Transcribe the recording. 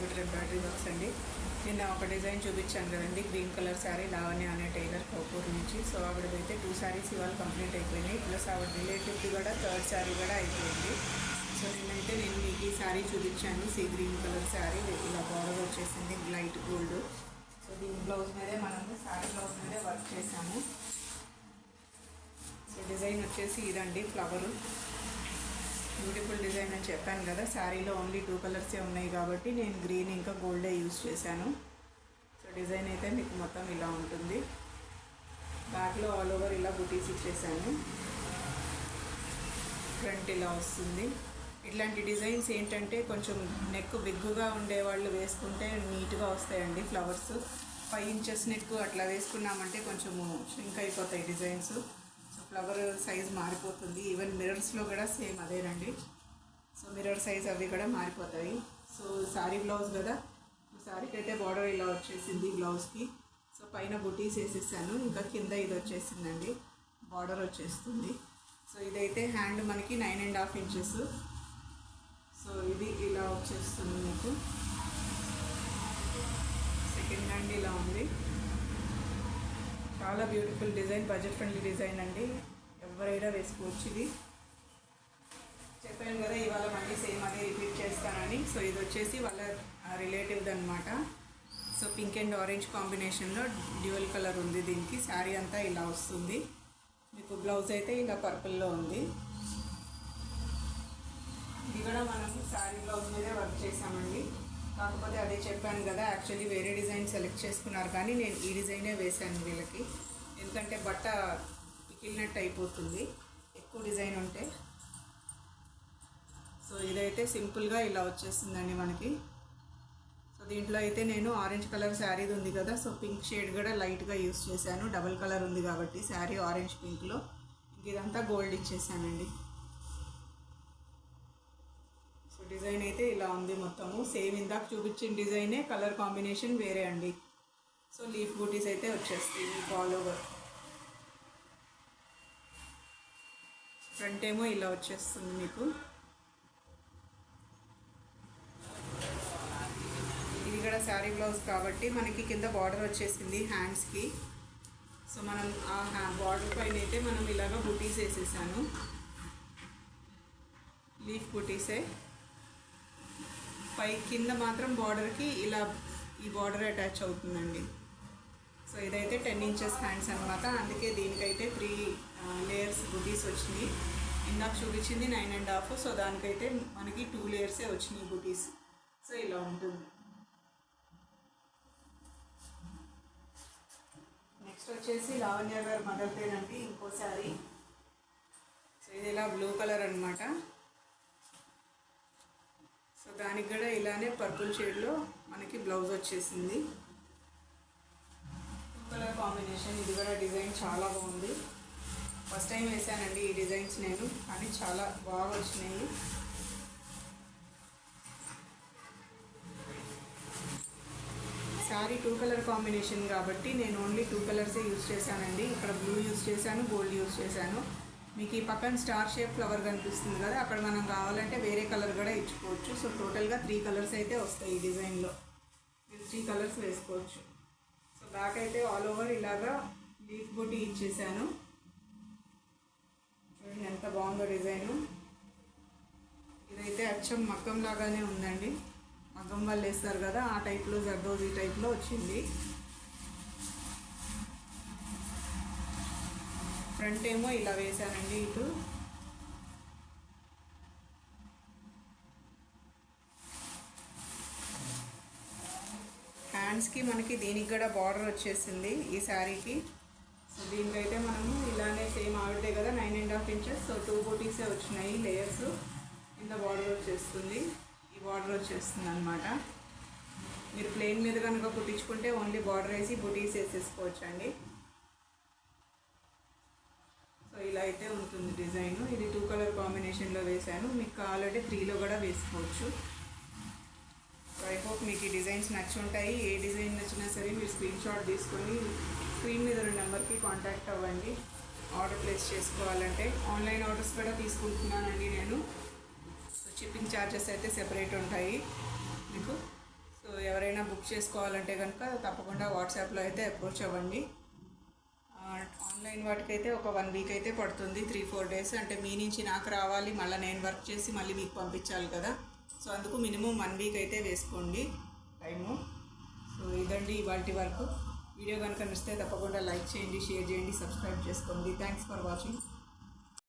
Computer embroidery works అండి. నిన్న ఒక డిజైన్ చూపించాను కదండి, గ్రీన్ కలర్ శారీ లావణ్య అనే టైలర్ కౌపూర్ నుంచి. సో ఆవిడదైతే 2 శారీస్ ఇవాళ కంప్లీట్ అయిపోయినాయి. ప్లస్ ఆవిడ రిలేటివ్ది కూడా 3rd శారీ కూడా అయిపోయింది. సో నిన్నైతే నేను మీకు ఈ శారీ చూపించాను, సీ గ్రీన్ కలర్ శారీ ఇలా బార్డర్ వచ్చేసింది లైట్ గోల్డ్. సో దీని బ్లౌజ్ మీదే మనము శారీ బ్లౌజ్ మీదే వర్క్ చేసాము. సో డిజైన్ వచ్చేసి ఇదండి, ఫ్లవరు బ్యూటిఫుల్ డిజైన్ అని చెప్పాను కదా. శారీలో ఓన్లీ 2 కలర్సే ఉన్నాయి కాబట్టి నేను గ్రీన్ ఇంకా గోల్డే యూస్ చేశాను. సో డిజైన్ అయితే మీకు మొత్తం ఇలా ఉంటుంది. బ్యాక్లో ఆల్ ఓవర్ ఇలా బుటీస్ ఇచ్చేసాను. ఫ్రంట్ ఇలా వస్తుంది. ఇట్లాంటి డిజైన్స్ ఏంటంటే కొంచెం నెక్ బిగ్గుగా ఉండేవాళ్ళు వేసుకుంటే నీట్గా వస్తాయండి ఫ్లవర్స్. 5 ఇంచెస్ నెక్ అట్లా వేసుకున్నామంటే కొంచెము ష్రింక్ అయిపోతాయి డిజైన్స్. సో ఫ్లవర్ సైజ్ మారిపోతుంది. ఈవెన్ మిర్రర్స్లో కూడా సేమ్ అదేనండి. సో మిర్రర్ సైజ్ అవి కూడా మారిపోతాయి. సో శారీ బ్లౌజ్ కదా, శారీకి అయితే బార్డర్ ఇలా వచ్చేసింది బ్లౌజ్కి. సో పైన బుటీస్ వేసేసాను, ఇంకా కింద ఇది వచ్చేసిందండి, బార్డర్ వచ్చేస్తుంది. సో ఇదైతే హ్యాండ్ మనకి 9.5 ఇంచెస్. సో ఇది ఇలా వచ్చేస్తుంది మీకు. సెకండ్ హ్యాండ్ ఇలా ఉంది. చాలా beautiful design, budget friendly design అండి, ఎవరైనా వేసుకోవచ్చు. ఇది చెప్పాను కదా ఇవాళ మళ్ళీ సేమ్ అదే రిపీట్ చేస్తానని. సో ఇది వచ్చేసి వాళ్ళ రిలేటివ్ది అనమాట. సో పింక్ అండ్ ఆరెంజ్ కాంబినేషన్లో డ్యూయల్ కలర్ ఉంది దీనికి. శారీ అంతా ఇలా వస్తుంది మీకు. బ్లౌజ్ అయితే ఇలా పర్పుల్లో ఉంది. ఇది కూడా మనం శారీ బ్లౌజ్ మీదే వర్క్ చేసామండి. కాకపోతే అదే చెప్పాను కదా, యాక్చువల్లీ వేరే డిజైన్ సెలెక్ట్ చేసుకున్నారు కానీ నేను ఈ డిజైనే వేశాను వీళ్ళకి. ఎందుకంటే బట్ట పికిలినట్టు అయిపోతుంది ఎక్కువ డిజైన్ ఉంటే. సో ఇదైతే సింపుల్గా ఇలా వచ్చేస్తుందండి మనకి. సో దీంట్లో అయితే నేను ఆరెంజ్ కలర్ శారీది ఉంది కదా, సో పింక్ షేడ్ కూడా లైట్గా యూస్ చేశాను. డబల్ కలర్ ఉంది కాబట్టి శారీ ఆరెంజ్ పింక్లో. ఇంక ఇదంతా గోల్డ్ ఇచ్చేసానండి. సో డిజైన్ అయితే ఇలా ఉంది మొత్తము. సేమ్ ఇందాక చూపించిన డిజైనే, కలర్ కాంబినేషన్ వేరే అండి. సో లీఫ్ బూటీస్ అయితే వచ్చేస్తాయి మీకు ఆల్ ఓవర్. ఫ్రంట్ ఏమో ఇలా వచ్చేస్తుంది మీకు. ఇది కూడా శారీ బ్లౌజ్ కాబట్టి మనకి కింద బార్డర్ వచ్చేసింది హ్యాండ్స్కి. సో మనం ఆ బార్డర్ పైన అయితే మనం ఇలాగ బూటీస్ వేసేసాను, లీఫ్ బూటీసే. పై కింద మాత్రం బార్డర్కి ఇలా ఈ బార్డర్ అటాచ్ అవుతుందండి. సో ఇదైతే 10 ఇంచెస్ హ్యాండ్స్ అనమాట. అందుకే దీనికైతే 3 లేయర్స్ బుటీస్ వచ్చినాయి. ఇందాక చూపించింది 9.5. సో దానికైతే మనకి 2 లేయర్సే వచ్చినాయి బుటీస్. సో ఇలా ఉంటుంది. నెక్స్ట్ వచ్చేసి లావణ్య గారు మదర్ పేనండి ఇంకో శారీ. సో ఇది ఇలా బ్లూ కలర్ అనమాట. సో దానికి కూడా ఇలానే పర్పుల్ షేడ్లో మనకి బ్లౌజ్ వచ్చేసింది. Colour combination. ఇది కూడా డిజైన్ చాలా బాగుంది. ఫస్ట్ టైం వేసానండి ఈ డిజైన్స్ నేను, కానీ చాలా బాగా వచ్చినాయి. శారీ 2 కలర్ కాంబినేషన్ కాబట్టి నేను ఓన్లీ 2 కలర్సే యూస్ చేశానండి. ఇక్కడ బ్లూ యూస్ చేశాను, గోల్డ్ యూస్ చేశాను. మీకు ఈ పక్కన స్టార్ షేప్ ఫ్లవర్ కనిపిస్తుంది కదా, అక్కడ మనం కావాలంటే వేరే కలర్ కూడా ఇచ్చుకోవచ్చు. సో టోటల్గా 3 కలర్స్ అయితే వస్తాయి ఈ డిజైన్లో. మీరు 3 కలర్స్ వేసుకోవచ్చు. సో బ్యాక్ అయితే ఆల్ ఓవర్ ఇలాగా లీఫ్ బూటీ ఇచ్చేసాను. చూడండి ఎంత బాగుందో డిజైను. ఇదైతే అచ్చం మగ్గం లాగానే ఉందండి. మగ్గం వాళ్ళు వేస్తారు కదా ఆ టైప్లో, జర్దోజీ టైప్లో వచ్చింది. ఫ్రంట్ ఏమో ఇలా వేసానండి ఇటు. హ్యాండ్స్కి మనకి దీనికి కూడా బార్డర్ వచ్చేసింది ఈ శారీకి. సో దీనికైతే మనము ఇలానే సేమ్ ఆవిడదే కదా 9.5 ఇంచెస్. సో 2 బూటీసే వచ్చినాయి లేయర్స్. కింద బార్డర్ వచ్చేస్తుంది, ఈ బార్డర్ వచ్చేస్తుంది అనమాట. మీరు ప్లెయిన్ మీద కనుక కుట్టించుకుంటే ఓన్లీ బార్డర్ వేసి బూటీస్ వేసేసుకోవచ్చు అండి. సో ఇలా అయితే ఉంటుంది డిజైన్. ఇది 2 కలర్ కాంబినేషన్లో వేసాను. మీకు కావాలంటే 3లో కూడా వేసుకోవచ్చు. సో ఐ హోప్ మీకు ఈ డిజైన్స్ నచ్చి ఉంటాయి. ఏ డిజైన్ నచ్చినా సరే మీరు స్క్రీన్ షాట్ తీసుకొని స్క్రీన్ మీద ఉన్న నెంబర్కి కాంటాక్ట్ అవ్వండి ఆర్డర్ ప్లేస్ చేసుకోవాలంటే. ఆన్లైన్ ఆర్డర్స్ కూడా తీసుకుంటున్నానండి నేను. సో షిప్పింగ్ ఛార్జెస్ అయితే సెపరేట్ ఉంటాయి మీకు. సో ఎవరైనా బుక్ చేసుకోవాలంటే కనుక తప్పకుండా వాట్సాప్లో అయితే అప్రోచ్ అవ్వండి. ఆన్లైన్ వాటికైతే ఒక 1 వీక్ అయితే పడుతుంది, 3-4 డేస్. అంటే మీ నుంచి నాకు రావాలి, మళ్ళీ నేను వర్క్ చేసి మళ్ళీ మీకు పంపించాలి కదా. సో అందుకు మినిమం 1 వీక్ అయితే వేసుకోండి టైము. సో ఇదండి ఇవాల్టి వరకు. వీడియో కనుక నచ్చితే తప్పకుండా లైక్ చేయండి, షేర్ చేయండి, సబ్స్క్రైబ్ చేసుకోండి. Thanks for watching.